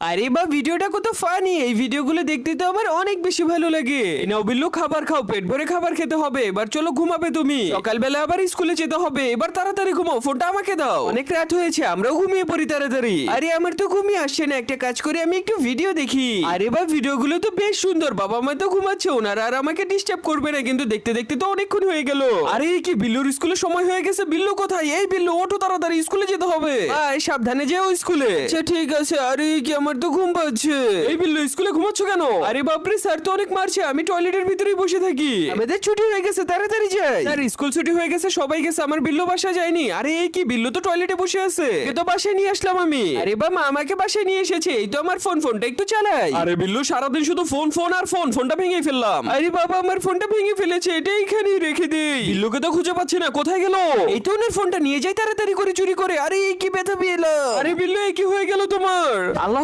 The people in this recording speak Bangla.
আরে বা ভিডিওটা কত ফানি, এই ভিডিওগুলো দেখতে তো আমার অনেক বেশি ভালো লাগে। নাও বিল্লু, খাবার খাও, পেট ভরে খাবার খেতে হবে। এবার চলো ঘুমাবে তুমি, সকালবেলা আবার স্কুলে যেতে হবে। এবার তাড়াতাড়ি ঘুমাও, ফোনটা আমাকে দাও, অনেক রাত হয়েছে, আমরাও ঘুমিয়ে পড়ি তাড়াতাড়ি। আরে আমার তো ঘুমিয়ে আসছে না, একটা কাজ করে আমি একটু ভিডিও দেখি। আরে বা ভিডিওগুলো তো বেশ সুন্দর, বাবা মা তো ঘুমাচ্ছে, ওনারা আর আমাকে ডিস্টার্ব করবে না, কিন্তু দেখতে দেখতে তো অনেকক্ষণ হয়ে গেল। আরে কি বিল্লুর স্কুলের সময় হয়ে গেছে, বিল্লু কোথায়? এই বিল্লু ওঠো তাড়াতাড়ি, স্কুলে যেতে হবে। সাবধানে যেও স্কুলে। আচ্ছা ঠিক আছে। আরে কি আমার তো ঘুম পাচ্ছে। এই বিল্লু স্কুলে ঘুমাচ্ছ কেন? আরে বাপরে, স্যার তো অনেক মারছে, আমি টয়লেটের ভিতরেই বসে থাকি। আমাদের ছুটি হয়ে গেছে, তাড়াতাড়ি যাই। স্যার স্কুল ছুটি হয়ে গেছে, সবাই গেছে, আমার বিল্লু বাসা যায়নি। আরে এই কি, বিল্লু তো টয়লেটে বসে আছে, একে তো বাসায় নিয়ে আসলাম আমি। আরে বা মা আমাকে বাসায় নিয়ে এসেছে, এই তো আমার ফোনটা একটু চালাই। আরে বিল্লু সারাদিন শুধু ফোন আর ফোনটা ভেঙে ফেললাম। আরে বাবা আমার ফোনটা ভেঙে ফেলেছে, এটা এখানেই রেখে দেই। বিল্লুকে তো খুঁজে পাচ্ছি না, কোথায় গেল? এই তো ওনার ফোনটা নিয়ে যাই তাড়াতাড়ি করে চুরি করে। আরে এই কি ব্যথা পেলাম। আরে বিল্লু এই কি হয়ে গেল তোমার? আল্লাহ